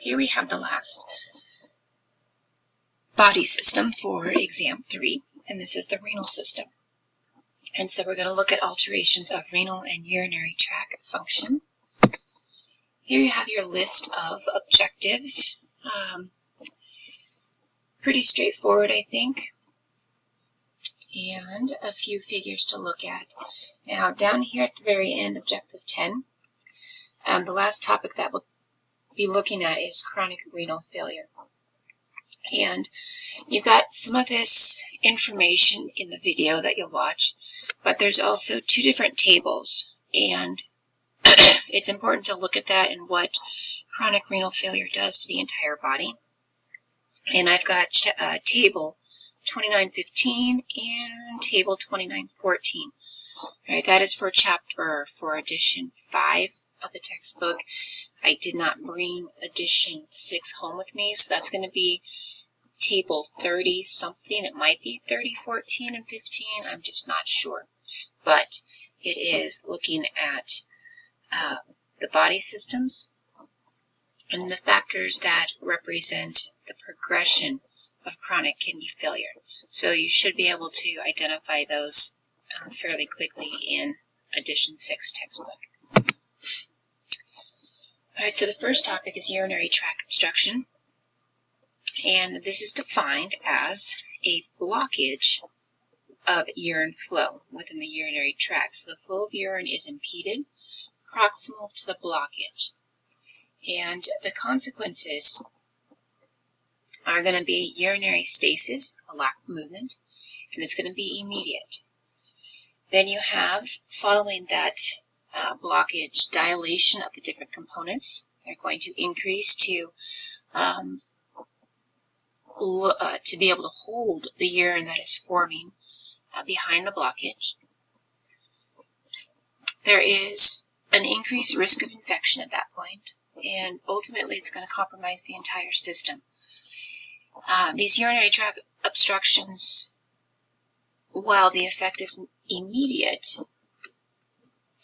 here we have the last body system for exam 3, and this is the renal system. And so we're going to look at alterations of renal and urinary tract function. Here you have your list of objectives. Pretty straightforward, I think, and a few figures to look at. Now, down here at the very end, objective 10, the last topic that we'll be looking at is chronic renal failure. And you've got some of this information in the video that you'll watch, but there's also two different tables, and it's important to look at that and what chronic renal failure does to the entire body. And I've got table 2915 and table 2914. All right, that is for edition 5 of the textbook. I did not bring edition 6 home with me, so that's going to be table 30 something. It might be 3014 and 15. I'm just not sure. But it is looking at the body systems and the factors that represent the progression of chronic kidney failure. So you should be able to identify those fairly quickly in edition 6 textbook. Alright, so the first topic is urinary tract obstruction, and this is defined as a blockage of urine flow within the urinary tract. So the flow of urine is impeded proximal to the blockage, and the consequences are going to be urinary stasis, a lack of movement, and it's going to be immediate. Then you have, following that blockage, dilation of the different components. They're going to increase to be able to hold the urine that is forming behind the blockage. There is an increased risk of infection at that point, and ultimately it's going to compromise the entire system. These urinary tract obstructions, while the effect is immediate,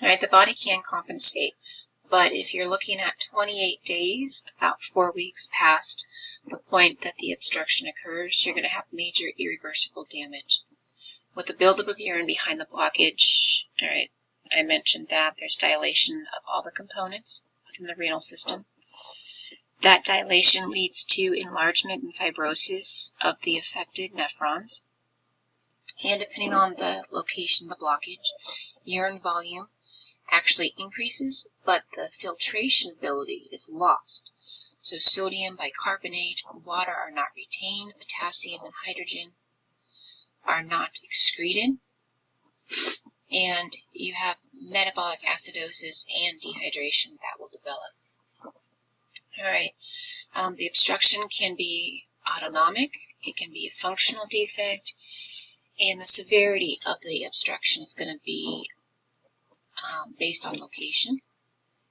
right, the body can compensate, but if you're looking at 28 days, about 4 weeks past the point that the obstruction occurs, you're going to have major irreversible damage. With the buildup of urine behind the blockage, all right, I mentioned that there's dilation of all the components within the renal system. That dilation leads to enlargement and fibrosis of the affected nephrons. And depending on the location of the blockage, urine volume actually increases, but the filtration ability is lost. So sodium bicarbonate, water are not retained, potassium and hydrogen are not excreted, and you have metabolic acidosis and dehydration that will develop. All right, the obstruction can be autonomic, it can be a functional defect, and the severity of the obstruction is going to be based on location.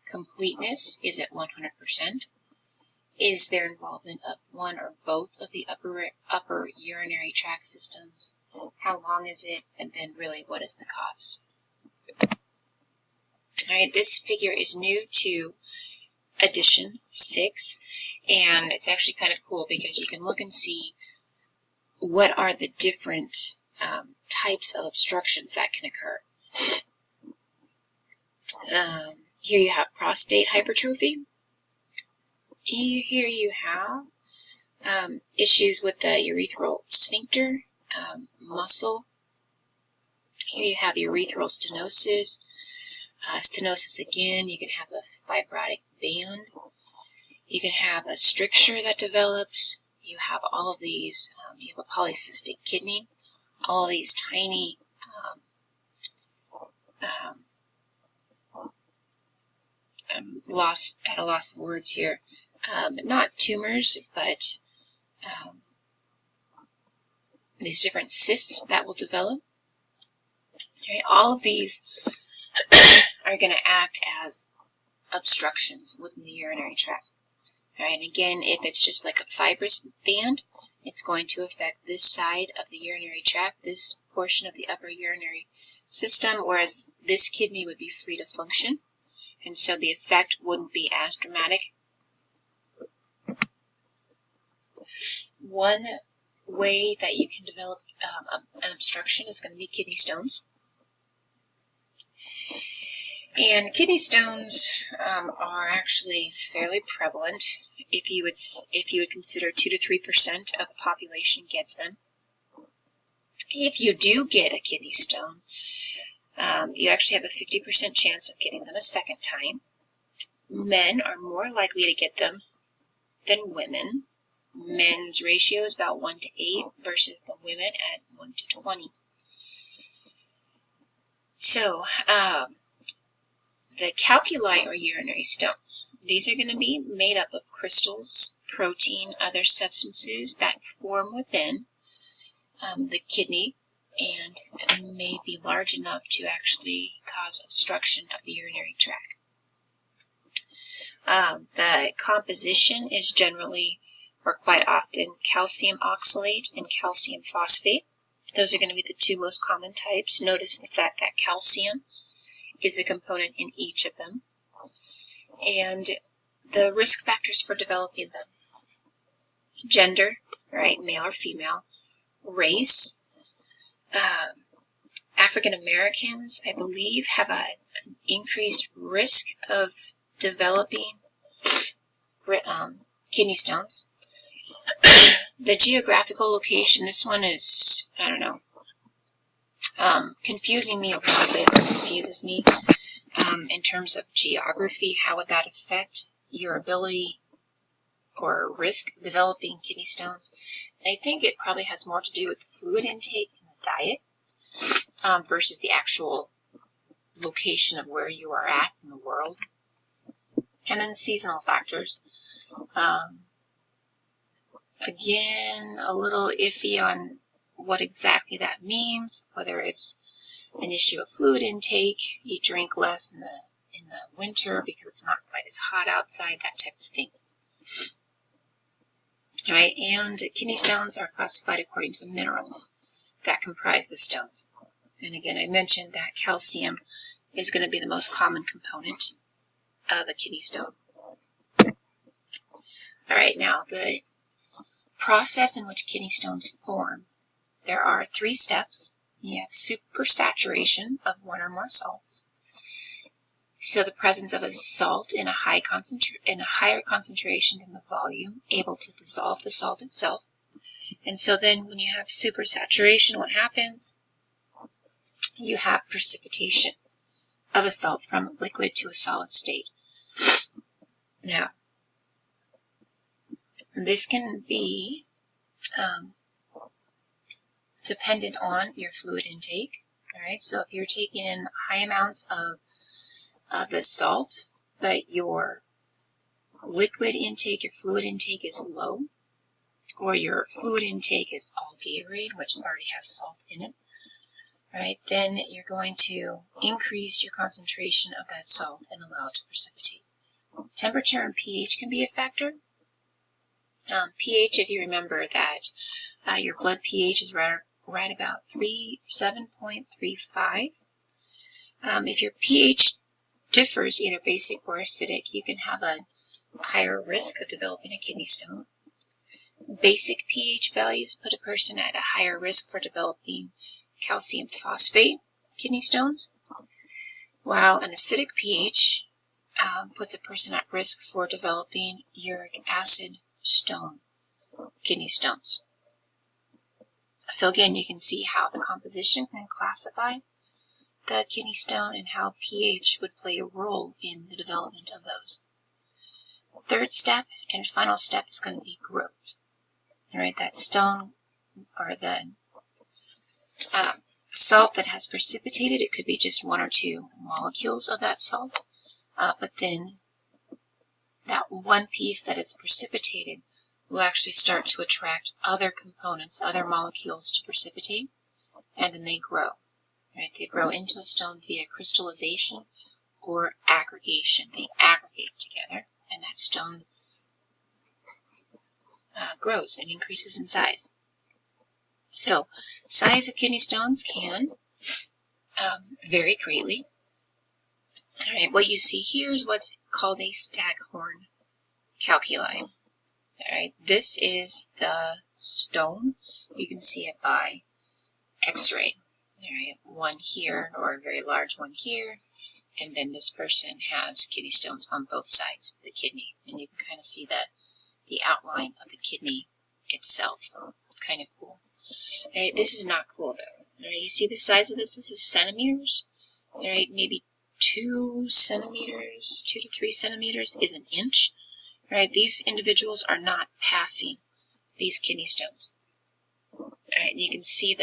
Completeness is at 100%. Is there involvement of one or both of the upper urinary tract systems? How long is it? And then really, what is the cause? All right, this figure is new to edition 6, and it's actually kind of cool because you can look and see what are the different types of obstructions that can occur. Here you have prostate hypertrophy. Here you have issues with the urethral sphincter, muscle. Here you have urethral stenosis. Stenosis again, you can have a fibrotic band. You can have a stricture that develops. You have all of these, you have a polycystic kidney. All of these tiny I'm at a loss of words here. Not tumors, but these different cysts that will develop. Okay, all of these are going to act as obstructions within the urinary tract. All right, and again, if it's just like a fibrous band, it's going to affect this side of the urinary tract, this portion of the upper urinary system, whereas this kidney would be free to function, and so the effect wouldn't be as dramatic. One way that you can develop an obstruction is going to be kidney stones. And kidney stones are actually fairly prevalent. If you would consider 2 to 3% of the population gets them. If you do get a kidney stone, you actually have a 50% chance of getting them a second time. Men are more likely to get them than women. Men's ratio is about 1 to 8 versus the women at 1 to 20. So, the calculi or urinary stones, these are going to be made up of crystals, protein, other substances that form within the kidney and may be large enough to actually cause obstruction of the urinary tract. The composition is generally, or quite often, calcium oxalate and calcium phosphate. Those are going to be the two most common types. Notice the fact that calcium is a component in each of them. And the risk factors for developing them: gender, right, male or female, race. African Americans, I believe, have an increased risk of developing kidney stones. The geographical location, this one is, I don't know, confusing me a little bit, or confuses me in terms of geography. How would that affect your ability or risk of developing kidney stones? And I think it probably has more to do with the fluid intake and the diet versus the actual location of where you are at in the world. And then seasonal factors. Again, a little iffy on what exactly that means, whether it's an issue of fluid intake, you drink less in the winter because it's not quite as hot outside, that type of thing. All right, and kidney stones are classified according to the minerals that comprise the stones. And again, I mentioned that calcium is going to be the most common component of a kidney stone. All right, now the process in which kidney stones form, there are 3 steps. You have supersaturation of one or more salts. So the presence of a salt in a higher concentration than the volume, able to dissolve the salt itself. And so then when you have supersaturation, what happens? You have precipitation of a salt from a liquid to a solid state. Now, this can be dependent on your fluid intake. All right, so if you're taking in high amounts of the salt, but your liquid intake, your fluid intake is low, or your fluid intake is all Gatorade, which already has salt in it, right, then you're going to increase your concentration of that salt and allow it to precipitate. Temperature and pH can be a factor. pH, if you remember that your blood pH is right about 7.35. If your pH differs, either basic or acidic, you can have a higher risk of developing a kidney stone. Basic pH values put a person at a higher risk for developing calcium phosphate kidney stones, while an acidic pH puts a person at risk for developing uric acid stone kidney stones. So again, you can see how the composition can classify the kidney stone and how pH would play a role in the development of those. Third step and final step is going to be growth. All right, that stone or the salt that has precipitated, it could be just 1 or 2 molecules of that salt, but then that one piece that is precipitated will actually start to attract other components, other molecules to precipitate, and then they grow. Right? They grow into a stone via crystallization or aggregation. They aggregate together, and that stone grows and increases in size. So, size of kidney stones can vary greatly. All right, what you see here is what's called a staghorn calculi. All right, this is the stone. You can see it by X-ray. All right, one here, or a very large one here, and then this person has kidney stones on both sides of the kidney, and you can kind of see the outline of the kidney itself. Kind of cool. All right, this is not cool though. All right, you see the size of this? This is centimeters. All right, maybe 2 centimeters, 2 to 3 centimeters is an inch. All right, these individuals are not passing these kidney stones. All right, and you can see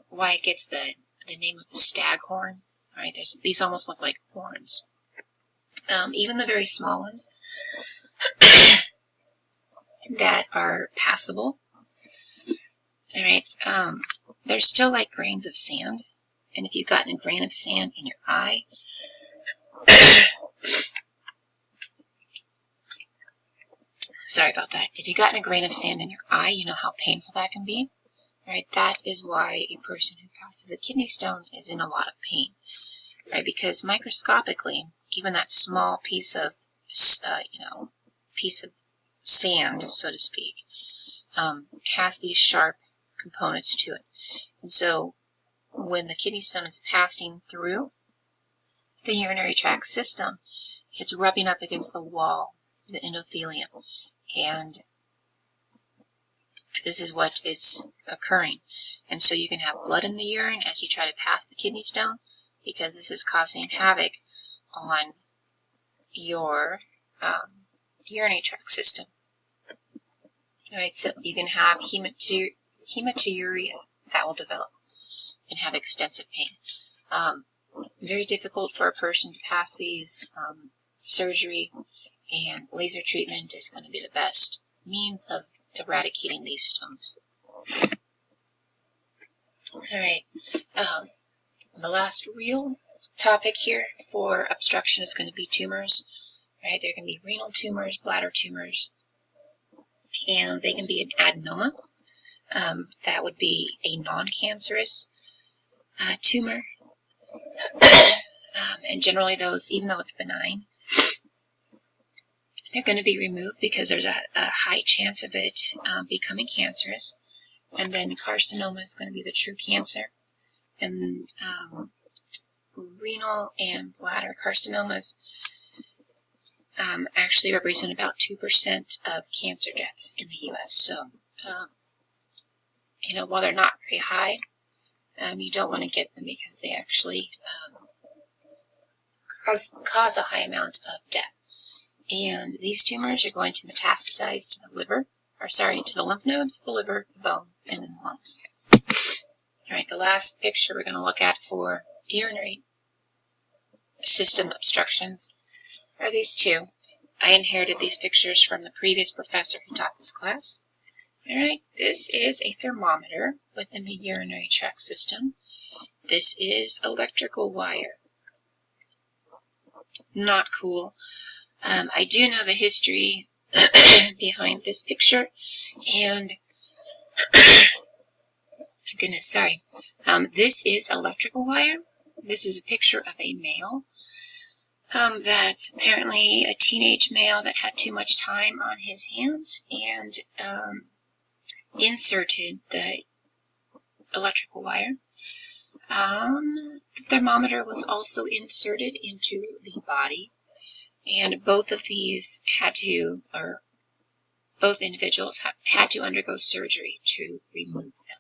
why it gets the name of the staghorn. All right, these almost look like horns. Even the very small ones that are passable. All right, they're still like grains of sand. And if you've gotten a grain of sand in your eye, sorry about that. If you've gotten a grain of sand in your eye, you know how painful that can be. Right? That is why a person who passes a kidney stone is in a lot of pain. Right? Because microscopically, even that small piece of, piece of sand, so to speak, has these sharp components to it. And so when the kidney stone is passing through the urinary tract system, it's rubbing up against the wall, the endothelium, and this is what is occurring. And so you can have blood in the urine as you try to pass the kidney stone, because this is causing havoc on your urinary tract system. All right, so you can have hematuria that will develop and have extensive pain. Very difficult for a person to pass these. Surgery and laser treatment is going to be the best means of eradicating these stones. All right, the last real topic here for obstruction is going to be tumors. Right, there can be renal tumors, bladder tumors, and they can be an adenoma. That would be a non-cancerous tumor. And generally those, even though it's benign, they're going to be removed because there's a high chance of it becoming cancerous. And then carcinoma is going to be the true cancer. And renal and bladder carcinomas actually represent about 2% of cancer deaths in the U.S. So, while they're not very high, you don't want to get them because they actually cause a high amount of death. And these tumors are going to metastasize to the liver, to the lymph nodes, the liver, the bone, and then the lungs. All right, the last picture we're going to look at for urinary system obstructions are these two. I inherited these pictures from the previous professor who taught this class. All right, this is a thermometer within the urinary tract system. This is electrical wire. Not cool. I do know the history behind this picture, and goodness, sorry. This is electrical wire. This is a picture of a male. That's apparently a teenage male that had too much time on his hands and inserted the electrical wire. The thermometer was also inserted into the body, and both individuals had to undergo surgery to remove them.